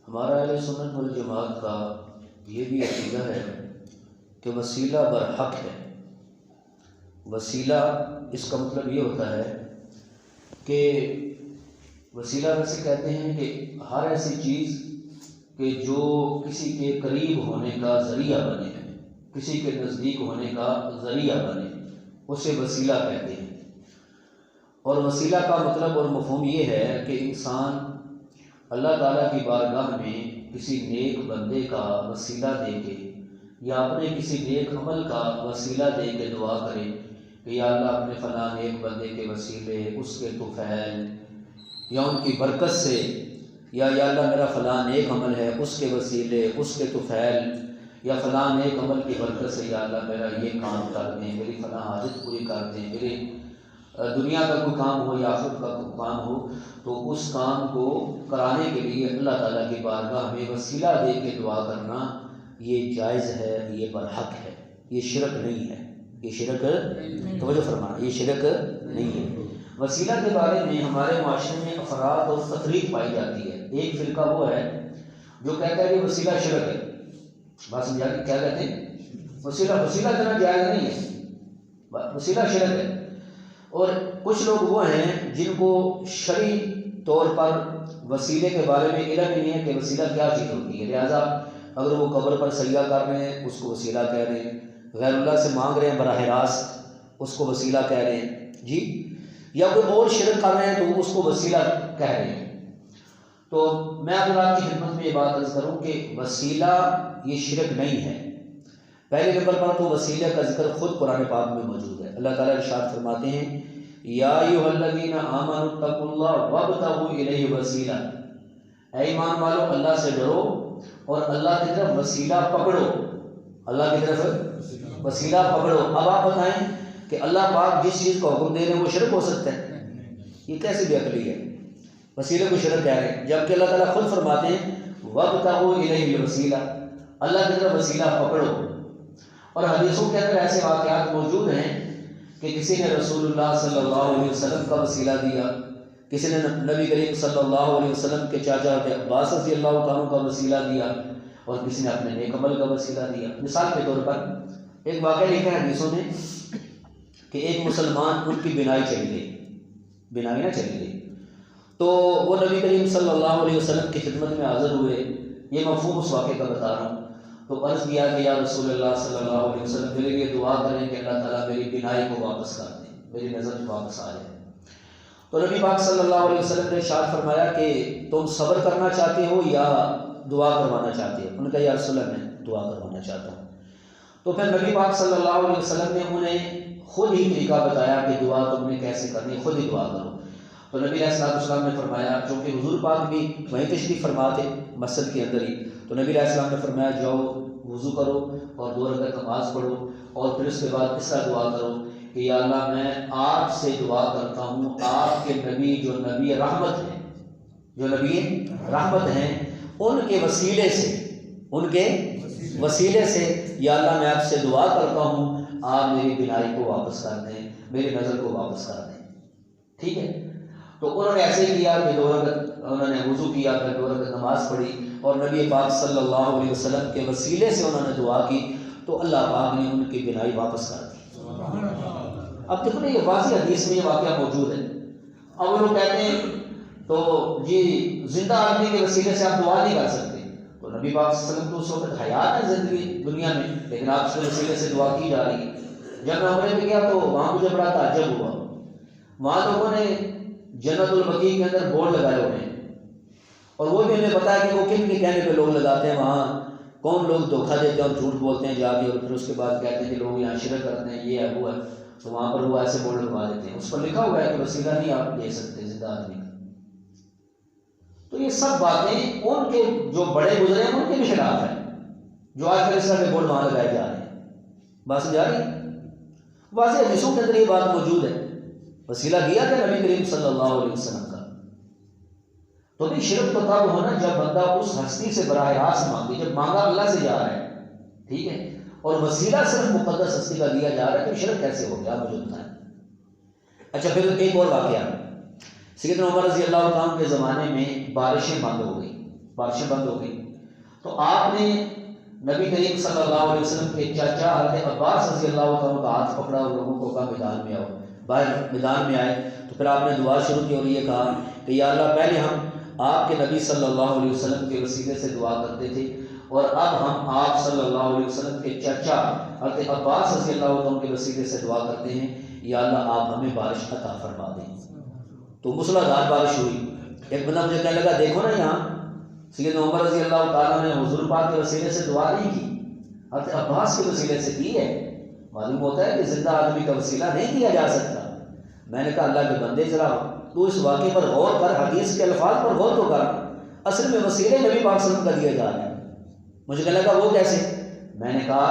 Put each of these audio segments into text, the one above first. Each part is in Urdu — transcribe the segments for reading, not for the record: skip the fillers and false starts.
ہمارا اہل سنت والجماعت کا یہ بھی عقیدہ ہے کہ وسیلہ برحق ہے۔ وسیلہ اس کا مطلب یہ ہوتا ہے کہ وسیلہ ویسے کہتے ہیں کہ ہر ایسی چیز کہ جو کسی کے قریب ہونے کا ذریعہ بنے، کسی کے نزدیک ہونے کا ذریعہ بنے، اسے وسیلہ کہتے ہیں۔ اور وسیلہ کا مطلب اور مفہوم یہ ہے کہ انسان اللہ تعالیٰ کی بارگاہ میں کسی نیک بندے کا وسیلہ دے کے یا اپنے کسی نیک عمل کا وسیلہ دے کے دعا کرے کہ یا اللہ اپنے فلاں نیک بندے کے وسیلے، اس کے طفیل یا ان کی برکت سے، یا اللہ میرا فلاں نیک عمل ہے اس کے وسیلے، اس کے طفیل یا فلاں نیک عمل کی برکت سے یا اللہ میرا یہ کام کر دیں، میری فلاں حاجت پوری کر دیں، میرے دنیا کا کوئی کام ہو یا آخرت کا کوئی کام ہو، تو اس کام کو کرانے کے لیے اللہ تعالیٰ کی بارگاہ میں وسیلہ دے کے دعا کرنا یہ جائز ہے، یہ برحق ہے، یہ شرک نہیں ہے، یہ شرک توجہ فرمانا، یہ شرک نہیں ہے۔ وسیلہ کے بارے میں ہمارے معاشرے میں افراد اور تفریق پائی جاتی ہے۔ ایک فرقہ وہ ہے جو کہتا ہے کہ وسیلہ شرک ہے، بات سمجھا کہ کیا کہتے ہیں؟ وسیلہ دینا جائز نہیں ہے، وسیلہ شرک ہے۔ اور کچھ لوگ وہ ہیں جن کو شرعی طور پر وسیلے کے بارے میں علم ہی نہیں ہے کہ وسیلہ کیا چیز ہوتی ہے، لہذا اگر وہ قبر پر سجدہ کر رہے ہیں اس کو وسیلہ کہہ رہے ہیں، غیر اللہ سے مانگ رہے ہیں براہ راست اس کو وسیلہ کہہ رہے ہیں جی، یا کوئی اور شرک کر رہے ہیں تو اس کو وسیلہ کہہ رہے ہیں۔ تو میں آپ کی خدمت میں یہ بات عرض کروں کہ وسیلہ یہ شرک نہیں ہے۔ پہلے نمبر پر تو وسیلہ کا ذکر خود قرآن پاک میں موجود ہے۔ اللہ تعالیٰ ارشاد فرماتے ہیں یا ایھا الذین آمنوا اتقوا اللہ وابتغوا الیہ وسیلہ، اے ایمان والو اللہ سے ڈرو اور اللہ کی طرف وسیلہ پکڑو، اللہ کی طرف وسیلہ پکڑو۔ اب آپ بتائیں کہ اللہ پاک جس چیز کو حکم دے رہے ہیں وہ شرک ہو سکتا ہے؟ یہ کیسی بے عقلی ہے؟ وسیلے کو شرک کہہ رہے ہیں، جبکہ اللہ تعالیٰ خود فرماتے ہیں وابتغوا الیہ الوسیلہ، اللہ کی طرف وسیلہ پکڑو۔ اور حدیثوں کے اندر ایسے واقعات موجود ہیں کہ کسی نے رسول اللہ صلی اللہ علیہ وسلم کا وسیلہ دیا، کسی نے نبی کریم صلی اللہ علیہ وسلم کے چاچا عباس رضی اللہ تعالیٰ کا وسیلہ دیا، اور کسی نے اپنے نیک عمل کا وسیلہ دیا۔ مثال کے طور پر ایک واقعہ لکھا ہے حدیثوں نے کہ ایک مسلمان ان کی بینائی چلی گئی، بینائی نہ چلی گئی، تو وہ نبی کریم صلی اللہ علیہ وسلم کی خدمت میں حاضر ہوئے۔ یہ مفہوم اس واقعے کا بتا رہا ہوں۔ تو عرض کیا کہ یا رسول اللہ صلی اللہ علیہ وسلم میرے لیے دعا کریں کہ اللہ تعالیٰ میری بینائی کو واپس کر دیں، میری نظر واپس آ جائے۔ تو نبی پاک صلی اللہ علیہ وسلم نے ارشاد فرمایا کہ تم صبر کرنا چاہتے ہو یا دعا کروانا چاہتے ہو؟ انہوں نے کہا یا رسول اللہ میں دعا کروانا چاہتا ہوں۔ تو پھر نبی پاک صلی اللہ علیہ وسلم نے انہیں خود ہی طریقہ بتایا کہ دعا تم نے کیسے کرنی، خود ہی دعا کرو۔ تو نبی علیہ السلام نے فرمایا، چونکہ حضور پاک بھی وہیں تشریف فرما تھے مسجد کے اندر ہی، تو نبی علیہ السلام نے فرمایا جاؤ وضو کرو اور 2 رکعت نماز پڑھو، اور پھر اس کے بعد اس طرح دعا کرو کہ یا اللہ میں آپ سے دعا کرتا ہوں، آپ کے نبی جو نبی رحمت ہیں، جو نبی رحمت ہیں، ان کے وسیلے سے، ان کے وسیلے سے یا اللہ میں آپ سے دعا کرتا ہوں آپ میری بینائی کو واپس کر دیں، میری نظر کو واپس کر دیں۔ ٹھیک ہے؟ تو انہوں نے ایسے ہی کیا کہ 2 رکعت انہوں نے وضو کیا، پھر 2 رکعت نماز پڑھی، اور نبی پاک صلی اللہ علیہ وسلم کے وسیلے سے انہوں نے دعا کی، تو اللہ پاک نے ان کی بینائی واپس کر دی۔ اب دیکھو نا یہ واضح حدیث میں یہ واقعہ موجود ہے۔ اب وہ لوگ کہتے ہیں تو جی زندہ آدمی کے وسیلے سے آپ دعا نہیں کر سکتے، تو نبی پاک صلی اللہ علیہ وسلم تو اس وقت حیات ہے زندگی دنیا میں، لیکن آپ کے وسیلے سے دعا کی جا رہی ہے۔ جب میں عمرے میں گیا تو وہاں مجھے بڑا تعجب ہوا، وہاں لوگوں نے جنت البقیع کے اندر بورڈ لگائے ہوئے ہیں، اور وہ بھی ہمیں پتا ہے کہ وہ کن کے کہنے پہ لوگ لگاتے ہیں، وہاں کون لوگ دھوکہ دیتے ہیں اور جھوٹ بولتے ہیں جا کے، اور پھر اس کے بعد کہتے ہیں کہ لوگ یہاں شرک کرتے ہیں، یہ ہے وہ ہے، تو وہاں پر وہ ایسے بورڈ لگوا دیتے ہیں، اس پر لکھا ہوا ہے کہ وسیلہ نہیں آپ لے سکتے زندہ آدمی کا۔ تو یہ سب باتیں ان کے جو بڑے گزرے ہیں ان کے بھی خلاف ہیں، جو آج کل اس طرح کے بورڈ وہاں لگائے جا رہے ہیں۔ بات سمجھا رہی ہے؟ واضح حدیثوں کے اندر یہ بات موجود ہے، وسیلہ دیا تھا نبی کریم صلی اللہ علیہ وسلم کا۔ تو بھی شرک تو تب ہونا جب بندہ اس ہستی سے براہ راست مانگے، جب مانگا اللہ سے جا رہا ہے، ٹھیک ہے، اور وسیلہ صرف مقدس ہستی کا دیا جا رہا ہے، تو شرک کیسے ہو گیا؟ آپ مجھے بتائیں۔ اچھا پھر ایک اور واقعہ، سیدنا عمر رضی اللہ عنہ کے زمانے میں بارشیں بند ہو گئی تو آپ نے نبی کریم صلی اللہ علیہ وسلم کے چاچا حضرت عباس رضی اللہ عنہ کا ہاتھ پکڑا اور لوگوں کو کہا میدان میں آؤ. باہر میدان میں آئے تو پھر آپ نے دعا شروع کی اور یہ کہا کہ یا اللہ پہلے ہم آپ کے نبی صلی اللہ علیہ وسلم کے وسیلے سے دعا کرتے تھے اور اب ہم آپ صلی اللہ علیہ وسلم کے چچا حضرت عباس رضی اللہ عنہ کے وسیلے سے دعا کرتے ہیں یا اللہ آپ ہمیں بارش عطا فرما دیں. تو موسلادھار بارش ہوئی. ایک بندہ مجھے کہنے لگا دیکھو نا یہاں سیدنا عمر رضی اللہ تعالیٰ نے حضور پاک کے وسیلے سے دعا نہیں کی, حضرت عباس کے وسیلے سے کی ہے. معلوم ہوتا ہے کہ زندہ آدمی کا وسیلہ نہیں کیا جا سکتا. میں نے کہا اللہ کے بندے ذرا تو اس واقعے پر غور کر, حدیث کے الفاظ پر غور تو کر. اصل میں وسیلے نبی پاک صلی اللہ علیہ وسلم کا دیا جا رہا ہے. مجھے کہنے لگا وہ کیسے؟ میں نے کہا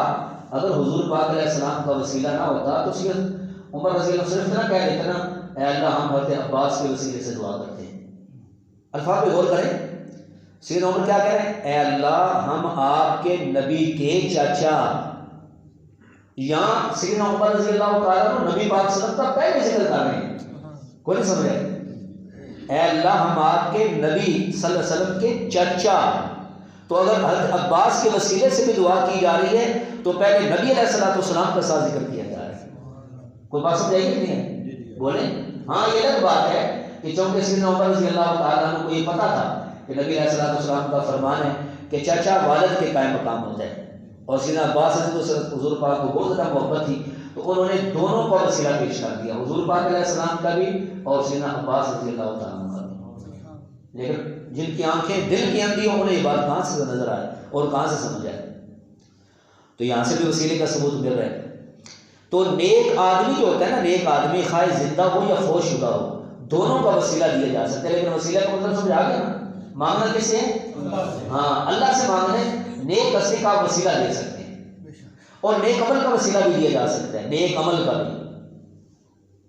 اگر حضور پاک علیہ السلام کا وسیلہ نہ ہوتا تو سید عمر رضی اللہ صرف نہ کہہ دیتے نا اے اللہ ہم حضرت عباس کے وسیلے سے دعا کرتے ہیں. الفاظ پہ غور کریں. سید عمر کیا کہہ رہے ہیں؟ اے اللہ ہم آپ کے نبی کے چاچا, یہاں سیدنا عمر رضی اللہ تعالیٰ کو نبی پاک صلی اللہ علیہ وسلم کا پہلے ذکر کر رہے ہیں. کوئی نہیں سمجھ رہے؟ اے اللہ ہم آپ کے نبی صلی اللہ علیہ وسلم کے چچا. تو اگر حضرت عباس کے وسیلے سے بھی دعا کی جا رہی ہے تو پہلے نبی علیہ السلام کا ساتھ ذکر کیا جا رہا ہے. کوئی بات سمجھ آئی کہ نہیں ہے؟ بولیں. ہاں یہ الگ بات ہے کہ چونکہ سیدنا عمر رضی اللہ تعالیٰ عنہ کو یہ پتا تھا کہ نبی علیہ السلام کا فرمان ہے کہ چچا والد کے قائم مقام ہوتا ہے, اور سیدنا عباس حضور پاک کو بہت زیادہ محبت تھی تو انہوں نے دونوں کا وسیلہ پیش کر دیا, حضور پاک علیہ السلام کا بھی اور سیدنا عباس رضی اللہ تعالیٰ عنہ کا بھی. لیکن جن کی آنکھیں دل کی اندھی ہوں انہیں یہ بات کہاں سے نظر آئے اور کہاں سے سمجھ آئے؟ تو یہاں سے بھی وسیلے کا ثبوت مل رہا ہے. تو نیک آدمی جو ہوتا ہے نا, نیک آدمی خواہ زندہ ہو یا فوت شدہ ہو, دونوں کا وسیلہ دیا جا سکتا ہے. لیکن وسیلہ کا مطلب سمجھ آ گیا نا, مانگنا کس سے؟ ہاں اللہ سے مانگنے. نیک کسی کا وسیلہ دے سکتے ہیں اور نیک عمل کا وسیلہ بھی دیا جا سکتا ہے, نیک عمل کا بھی.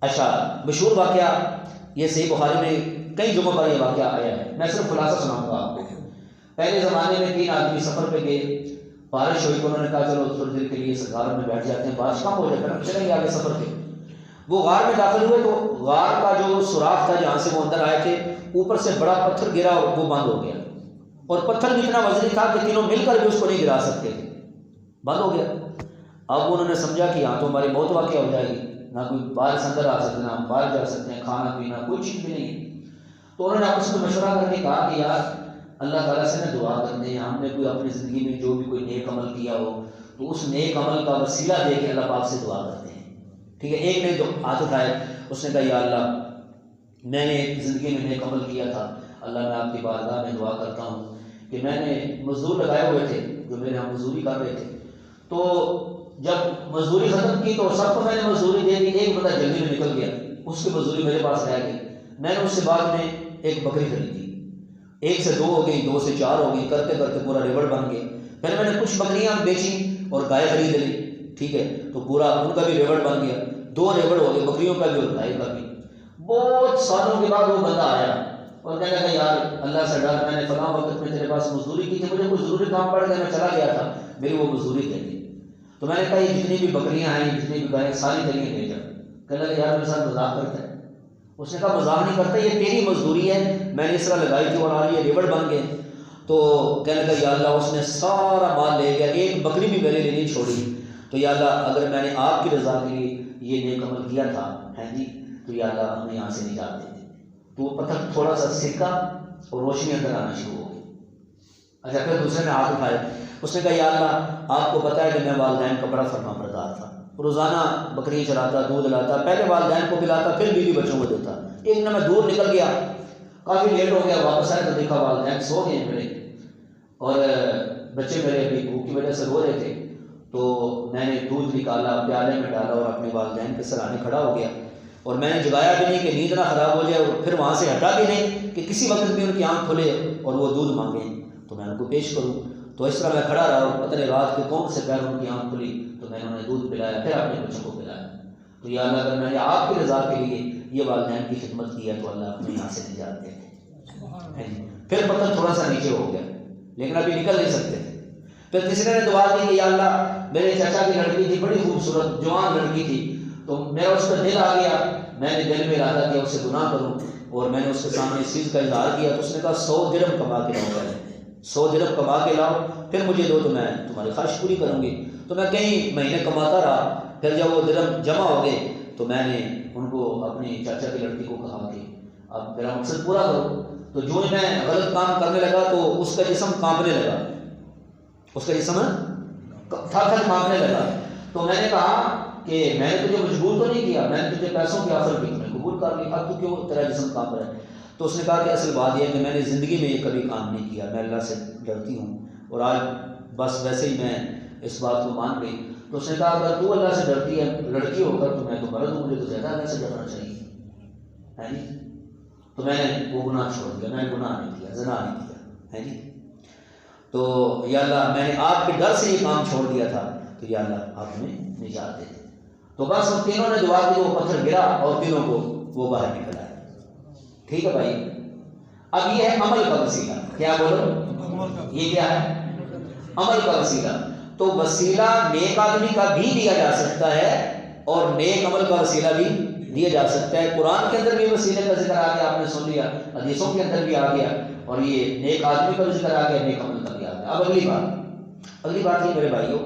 اچھا مشہور واقعہ یہ صحیح بخاری میں کئی جگہوں پر یہ واقعہ آیا ہے, میں صرف خلاصہ سناؤں گا آپ کو. پہلے زمانے میں 3 آدمی سفر پہ گئے, بارش ہوئی تو انہوں نے کہا چلو تھوڑی دیر کے لیے اس غار میں بیٹھ جاتے ہیں, بارش کم ہو جائے پھر ہم چلیں گے آگے سفر پہ. وہ غار میں داخل ہوئے تو غار کا جو سوراخ تھا جہاں سے وہ اندر آئے تھے, اوپر سے بڑا پتھر گرا اور وہ بند ہو گیا, اور پتھر بھی اتنا وزنی تھا کہ تینوں مل کر بھی اس کو نہیں گرا سکتے تھے, بند ہو گیا. اب انہوں نے سمجھا کہ یہاں تو ہماری موت واقع ہو جائے گی, نہ کوئی باہر سے اندر آ سکتے, نہ ہم باہر جا سکتے ہیں, کھانا پینا کوئی چیز بھی نہیں. تو انہوں نے آپس میں مشورہ کر کے کہا کہ یار اللہ تعالیٰ سے نے دعا کرتے ہیں, ہم نے کوئی اپنی زندگی میں جو بھی کوئی نیک عمل کیا ہو تو اس نیک عمل کا وسیلہ دے کے اللہ پاک سے دعا کرتے ہیں. ٹھیک ہے. ایک نے جو ہاتھ اٹھائے اس نے کہا یا اللہ میں نے زندگی میں نیک عمل کیا تھا, اللہ میں آپ کی بارگاہ میں دعا کرتا ہوں کہ میں نے مزدور لگائے ہوئے تھے جو میرے یہاں مزدوری کر رہے تھے, تو جب مزدوری ختم کی تو سب کو میں نے مزدوری دے دی, ایک بندہ جلدی میں نکل گیا, اس کی مزدوری میرے پاس رہ گئی. میں نے اس سے بعد میں ایک بکری خریدی, 1 سے 2 ہو گئی, 2 سے 4 ہو گئی, کرتے کرتے پورا ریوڑ بن گیا. پھر میں نے کچھ بکریاں بیچی اور گائے خرید لی. ٹھیک ہے, تو پورا ان کا بھی ریوڑ بن گیا, 2 ریوڑ ہو گئے, بکریوں کا بھی اور گائے کا بھی. بہت سالوں کے بعد وہ بندہ آیا اور کہنے لگا یار اللہ سے ڈر, میں نے فلاں وقت میں تیرے پاس مزدوری کی تھی, مجھے کوئی ضروری کام پڑ گیا, میں چلا گیا تھا, میری وہ مزدوری دے دی. تو میں نے کہا یہ جتنی بھی بکریاں ہیں, جتنی بھی گائیں, ساری دلیاں لے جا. کہنے لگا یار میرے ساتھ مذاق کرتا ہے. اس نے کہا مذاق نہیں کرتا, یہ تیری مزدوری ہے, میں نے اس طرح لگائی تھی اور آج یہ ریوڑ بن گئے. تو کہنے لگا یا اللہ اس نے سارا مال لے گیا, ایک بکری بھی میرے لیے نہیں چھوڑی. تو یا اللہ اگر میں نے آپ کی رضا کے لیے یہ نیک عمل کیا تھا ہے جی, تو یا اللہ ہمیں یہاں سے نجات دے دے. تو وہ پتھر تھوڑا سا سکا اور روشنی اندر آنا شروع ہو گئی. اچھا پھر دوسرے نے ہاتھ اٹھائے, اس نے کہا یا اللہ آپ کو پتہ ہے کہ میں والدین کا بڑا فرما بردار تھا, روزانہ بکری چراتا, دودھ لاتا, پہلے والدین کو پلاتا, پھر بیوی بچوں کو دیتا. ایک دن میں دور نکل گیا, کافی لیٹ ہو گیا, واپس آئے تو دیکھا والدین سو گئے میرے اور بچے میرے ابھی بھوک کی وجہ سے رو رہے تھے. تو میں نے دودھ نکالا, پیالے میں ڈالا اور اپنے والدین کے سرانے کھڑا ہو گیا, اور میں نے جگایا بھی نہیں کہ نیند نہ خراب ہو جائے, اور پھر وہاں سے ہٹا بھی نہیں کہ کسی وقت بھی ان کی آنکھ کھلے اور وہ دودھ مانگیں تو میں ان کو پیش کروں. تو اس طرح میں کھڑا رہا, اور پتہ نہیں رات کے کون سے پیر ان کی آنکھ کھلی تو میں نے انہیں دودھ پلایا, پھر اپنے بچوں کو پلایا. تو یا اللہ اگر میں نے آپ کی رضا کے لیے یہ والدین کی خدمت کی ہے تو اللہ اپنے یہاں سے نجات دے دے. پھر پتھر تھوڑا سا نیچے ہو گیا, لیکن ابھی نکل نہیں سکتے تھے. پھر تیسرے نے دعا کی کہ یا اللہ میرے چچا کی لڑکی تھی, بڑی خوبصورت جوان لڑکی تھی, تو میرا اس کا دل آ گیا, میں نے دل میں ارادہ کیا اس سے گناہ کروں, اور میں نے اس کے سامنے اس چیز کا اظہار کیا تو اس نے کہا 100 درہم کما کے لاؤ، پہلے 100 درہم کما کے لاؤ پھر مجھے دو تو میں تمہاری خواہش پوری کروں گی۔ تو میں کئی مہینے کماتا رہا، پھر جب وہ درہم جمع ہو گئے تو میں نے ان کو اپنی چاچا کی لڑکی کو کہا کہ اب میرا مقصد پورا کرو۔ تو جو ہی میں غلط کام کرنے لگا تو اس کا جسم کانپنے لگا، اس کا جسم تھر تھر کانپنے لگا۔ تو میں نے کہا کہ میں نے تجھے مجبور تو نہیں کیا، میں نے تجھے پیسوں کی آفر کی، میں نے قبول کر لی، اب تو کیوں تیرا جسم کانپ رہا ہے؟ تو اس نے کہا کہ اصل بات یہ ہے کہ میں نے زندگی میں یہ کبھی کام نہیں کیا، میں اللہ سے ڈرتی ہوں اور آج بس ویسے ہی میں اس بات کو مان گئی۔ تو اس نے کہا اگر تو اللہ سے ڈرتی ہے لڑکی ہو کر تو میں تو مرد ہوں، مجھے تو زیادہ اللہ سے ڈرنا چاہیے ہے جی۔ تو میں نے وہ گناہ چھوڑ دیا، میں نے گناہ نہیں کیا، زنا نہیں کیا ہے جی۔ تو یا اللہ میں نے آپ کے ڈر سے یہ کام چھوڑ دیا تھا، تو یا اللہ آپ ہمیں نجات دے دے۔ تو بس ان تینوں نے دعا کی، وہ پتھر گرا اور تینوں کو وہ باہر نکل آئے۔ ٹھیک ہے بھائی، اب یہ ہے عمل کا وسیلہ، کیا بولو یہ کیا ہے؟ عمل کا وسیلہ۔ تو وسیلہ نیک آدمی کا بھی دیا جا سکتا ہے اور نیک عمل کا وسیلہ بھی دیا جا سکتا ہے۔ قرآن کے اندر بھی وسیلے کا ذکر آ گیا، آپ نے سن لیا، حدیثوں کے اندر بھی آ گیا، اور یہ نیک آدمی کا بھی ذکر آ گیا، نیک عمل کا بھی آ گیا۔ اب اگلی بات یہ میرے بھائیوں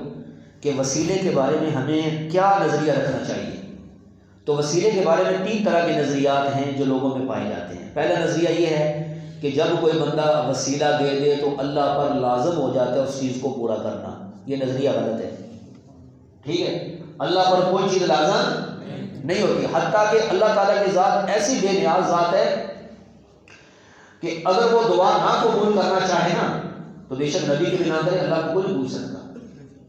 کہ وسیلے کے بارے میں ہمیں کیا نظریہ رکھنا چاہیے۔ تو وسیلے کے بارے میں 3 طرح کے نظریات ہیں جو لوگوں میں پائے جاتے ہیں۔ پہلا نظریہ یہ ہے کہ جب کوئی بندہ وسیلہ دے دے تو اللہ پر لازم ہو جاتا ہے اس چیز کو پورا کرنا، یہ نظریہ غلط ہے۔ ٹھیک ہے، اللہ پر کوئی چیز لازم نہیں ہوتی، حتیٰ کہ اللہ تعالیٰ کی ذات ایسی بے نیاز ذات ہے کہ اگر وہ دعا نہ قبول کرنا چاہے نا تو بے شک نبی کے بنا کرے اللہ کو کوئی پوچھ سکتا۔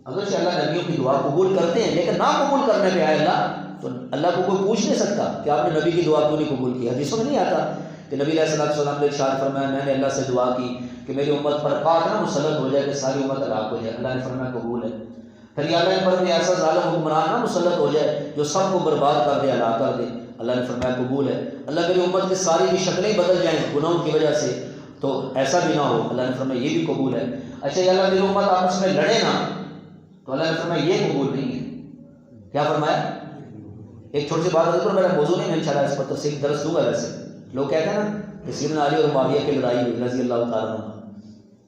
اگرچہ اللہ نبیوں کی دعا قبول کرتے ہیں لیکن نہ قبول کرنے پہ آئے اللہ تو اللہ کو کوئی پوچھ نہیں سکتا کہ آپ نے نبی کی دعا کیوں نہیں قبول کی۔ حدیثوں میں نہیں آتا کہ نبی علیہ السلام نے ارشاد فرمایا میں نے اللہ سے دعا کی کہ میری امت پر پاک نہ مسلط ہو جائے کہ ساری امت ہلاک ہو جائے، اللہ نے فرمایا قبول ہے۔ پھر یا اللہ پر ایسا ظالم حکمران نہ مسلط ہو جائے جو سب کو برباد کر دے، ہلاک کر دے، اللہ نے فرمایا قبول ہے۔ اللہ میری امت کی ساری کی شکلیں بدل جائیں گناہوں کی وجہ سے تو ایسا بھی نہ ہو، اللہ نے فرمایا یہ بھی قبول ہے۔ اچھا یا اللہ میری امت آپس میں لڑے نہ تو اللہ نے فرمایا یہ قبول نہیں ہے۔ کیا فرمایا؟ ایک چھوٹی سی بات ہے، میرا موضوع نہیں، میں انشاءاللہ اس پر تفصیل درس دوں گا۔ ویسے لوگ کہتے ہیں نا کہ سیدنا علی اور معاویہ کی لڑائی ہوئی رضی اللہ تعالیٰ عنہ،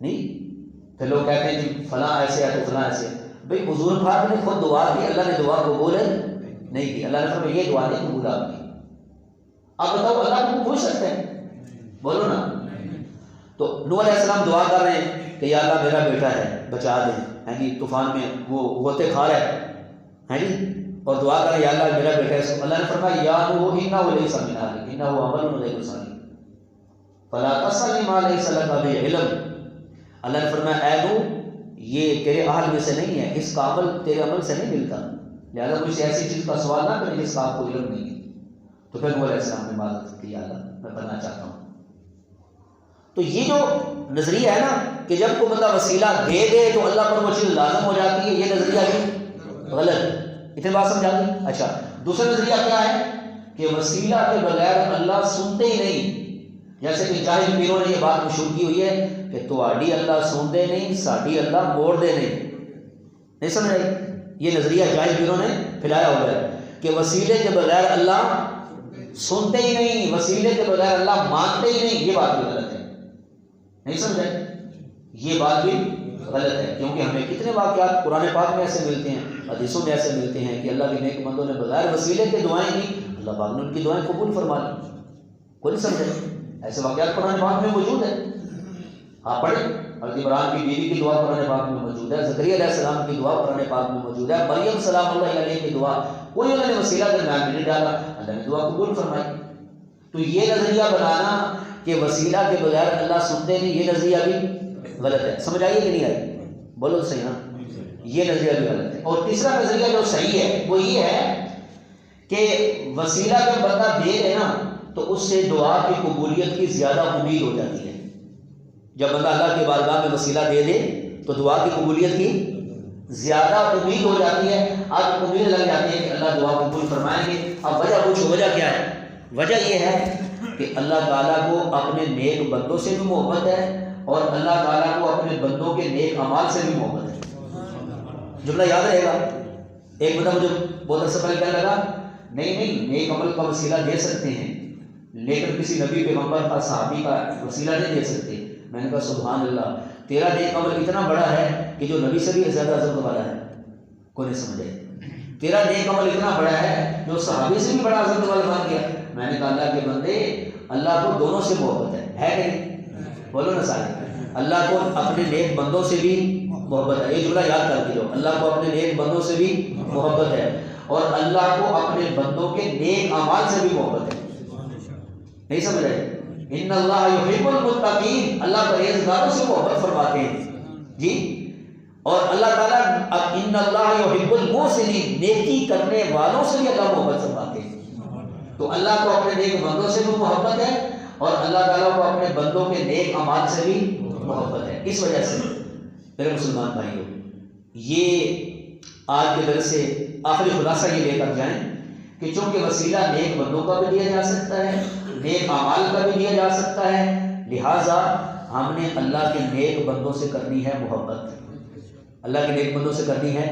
نہیں پھر لوگ کہتے ہیں جی فلاں ایسے ہے تو فلاں ایسے۔ بھئی حضور پاک نے خود دعا کی، اللہ نے دعا قبول نہیں کی، اللہ نے فرمایا یہ دعا نہیں قبول آپ کی۔ آپ بتاؤ اللہ کو پوچھ سکتے ہیں؟ بولو نا۔ تو نوح علیہ السلام دعا کر رہے ہیں کہ یا اللہ میرا بیٹا ہے بچا دیں، ہے جی طوفان میں وہ غوطے کھا رہا ہے جی، اور دعا کریں یا اللہ میرا بیٹا ہے اس کو۔ اللہ نے فرمایا یا نوح انہ لیس من اہلک انہ عمل غیر صالح فلا تسألنی ما لیس لک بہ علم۔ اللہ نے فرمایا اے نوح یہ تیرے اہل میں سے نہیں ہے، اس کا عمل تیرے عمل سے نہیں ملتا، لہذا مجھ سے ایسی چیز کا سوال نہ کریں جس کا آپ کو علم نہیں ہے۔ تو پھر نوح علیہ السلام نے معذرت کی، یا اللہ میں پناہ چاہتا ہوں۔ تو یہ جو نظریہ ہے نا کہ جب کوئی بندہ وسیلہ دے دے تو اللہ پر وہ چیز لازم ہو جاتی ہے، یہ نظریہ بھی غلط ہے۔ اتنی بات سمجھا دی؟ اچھا دوسرا نظریہ کیا ہے کہ وسیلہ کے بغیر اللہ سنتے ہی نہیں، جیسے کہ جاہل پیروں نے یہ بات مشہور کی ہوئی ہے کہ تواڈی اللہ سنتے نہیں ساڈی اللہ موڑ دے نہیں سمجھ آئی؟ یہ نظریہ جاہل پیروں نے پھیلایا ہوا ہے کہ وسیلے کے بغیر اللہ سنتے ہی نہیں، وسیلے کے بغیر اللہ مانتے ہی نہیں، یہ بات بھی غلط ہے۔ نہیں سمجھے؟ یہ بات بھی غلط ہے، کیونکہ ہمیں کتنے واقعات قرآن پاک میں ایسے ملتے ہیں، حدیثوں میں ایسے ملتے ہیں کہ اللہ کے نیک بندوں نے بغیر وسیلے کے دعائیں کی، اللہ پاک نے ان کی دعائیں قبول فرما لی۔ کوئی نہیں سمجھے؟ ایسے واقعات قرآن پاک میں موجود ہیں، آپ پڑھیں۔ حضرت عمران کی بیوی کی دعا قرآن پاک میں موجود ہے، زکریا علیہ السلام کی دعا قرآن پاک میں موجود ہے، مریم سلام اللہ علیہ کی دعا، کوئی انہوں نے وسیلہ درمیان میں نہیں ڈالا، اللہ نے دعا قبول فرمائی۔ تو یہ نظریہ بنانا کہ وسیلہ کے بغیر اللہ سنتے نہیں، یہ نظریہ بھی غلط ہے۔ سمجھ آئیے کہ نہیں آئی؟ بولو صحیح نا، یہ نظریہ بھی غلط ہے۔ اور تیسرا نظریہ جو صحیح ہے وہ یہ ہے کہ وسیلہ جب بندہ دے دے نا تو اس سے دعا کی قبولیت کی زیادہ امید ہو جاتی ہے۔ جب بندہ اللہ کی بارگاہ میں وسیلہ دے دے تو دعا کی قبولیت کی زیادہ امید ہو جاتی ہے، آج امید لگ جاتی ہے کہ اللہ دعا قبول فرمائیں گے۔ اب وجہ پوچھو، وجہ کیا ہے؟ وجہ یہ ہے کہ اللہ تعالیٰ کو اپنے نیک بندوں سے بھی محبت ہے اور اللہ تعالیٰ کو اپنے بندوں کے نیک اعمال سے بھی محبت ہے۔ جملہ یاد رہے گا۔ ایک بندہ مجھے بہت عرصہ پہلے کہنے لگا نہیں نیک عمل کا وسیلہ دے سکتے ہیں لیکن کسی نبی پیغمبر کا صحابی کا وسیلہ نہیں دے سکتے. میں نے کہا سبحان اللہ، تیرا نیک عمل اتنا بڑا ہے کہ جو نبی سے بھی زیادہ عظمت والا ہے. کوئی نہیں سمجھے؟ تیرا نیک عمل اتنا بڑا ہے جو صحابی سے بھی بڑا عظمت والا بن گیا. میں نے کہا اللہ کے بندے، اللہ کو دونوں سے محبت ہے کہ نہیں؟ بولو نا سارے. اللہ کو اپنے نیک بندوں سے بھی محبت ہے. یہ جملہ یاد کر کے جاؤ. اللہ کو اپنے نیک بندوں سے بھی محبت ہے اور اللہ کو اپنے بندوں کے نیک اعمال سے بھی محبت ہے. نہیں سمجھ رہے؟ ان اللہ یحب المتقین، اللہ پرہیزگاروں سے محبت فرماتے ہیں جی. اور اللہ تعالیٰ ان اللہ یحب المحسنین، نیکی کرنے والوں سے بھی اللہ محبت فرماتے ہیں. تو اللہ کو اپنے نیک بندوں سے بھی محبت ہے اور اللہ تعالیٰ کو اپنے بندوں کے نیک اعمال سے بھی محبت ہے. اس وجہ سے میرے مسلمان بھائیوں، یہ آج کے درس سے آخری خلاصہ یہ لے کر جائیں کہ چونکہ وسیلہ نیک بندوں کا بھی دیا جا سکتا ہے، نیک اعمال کا بھی دیا جا سکتا ہے، لہٰذا ہم نے اللہ کے نیک بندوں سے کرنی ہے محبت. اللہ کے نیک بندوں سے کرنی ہے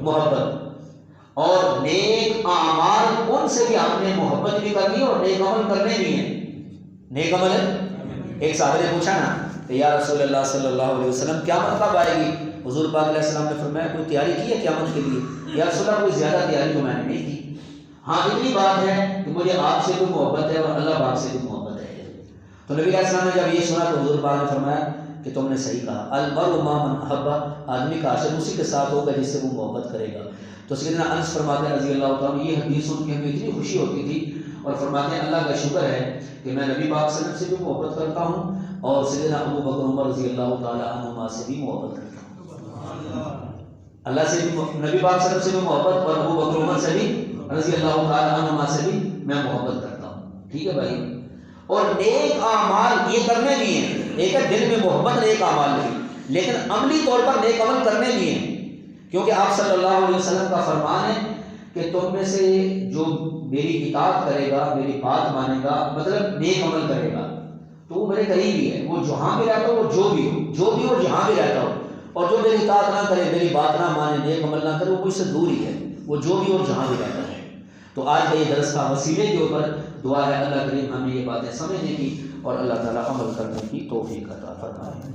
محبت، اور نیک اعمال ان سے بھی ہم نے محبت بھی کرنی ہے اور نیک عمل کرنے بھی ہیں. نیک عمل ہے. ایک صحابی نے پوچھا نا کہ یا رسول اللہ صلی اللہ علیہ وسلم قیامت کب آئے گی؟ حضور پاک علیہ السلام نے فرمایا کوئی تیاری کی ہے قیامت کے لیے؟ یا رسول اللہ کوئی زیادہ تیاری تو میں نے نہیں کی، ہاں اتنی بات ہے کہ مجھے آپ سے بھی محبت ہے اور اللہ پاک سے بھی محبت ہے. تو نبی علیہ السلام نے جب یہ سنا تو حضور پاک نے فرمایا کہ تم نے صحیح کہا، المرء مع من احب، آدمی کا عاشق اسی کے ساتھ ہوگا جس سے وہ محبت کرے گا. تو سیدنا انس فرماتے ہیں رضی اللہ تعالیٰ، یہ حدیث سن کے ہمیں اتنی خوشی ہوتی تھی اور فرماتے ہیں اللہ کا شکر ہے کہ میں نبی پاک صلی اللہ علیہ وسلم سے بھی محبت کرتا ہوں اور سیدنا ابو بکر عمر رضی اللہ تعالیٰ عنہما سے بھی محبت کرتا ہوں. اللہ سے بھی، نبی پاک صلی اللہ علیہ وسلم سے بھی محبت اور ابو بکر عمر سے بھی رضی اللہ تعالیٰ عنہما سے بھی میں محبت کرتا ہوں. ٹھیک ہے بھائی. اور نیک اعمال یہ کرنے بھی ہیں. ایک ہے دل میں محبت نیک اعمال کی، لیکن عملی طور پر نیک عمل کرنے بھی ہیں، کیونکہ آپ صلی اللہ علیہ وسلم کا فرمان ہے کہ تم میں سے جو میری اطاعت کرے گا، میری بات مانے گا، مطلب نیک عمل کرے گا، تو وہ میرے قریبی ہے. وہ جہاں بھی رہتا ہو، وہ جو بھی ہو جہاں بھی رہتا ہو، اور جو میری اطاعت نہ کرے، میری بات نہ مانے، نیک عمل نہ کرے، وہ مجھ سے دور ہی ہے، وہ جو بھی ہو جہاں بھی رہتا ہے. تو آج کا یہ درس کا وسیلے کے اوپر دعا ہے اللہ کریم ہمیں یہ باتیں سمجھنے کی اور اللہ تعالیٰ عمل کرنے کی توفیق عطا فرمائے.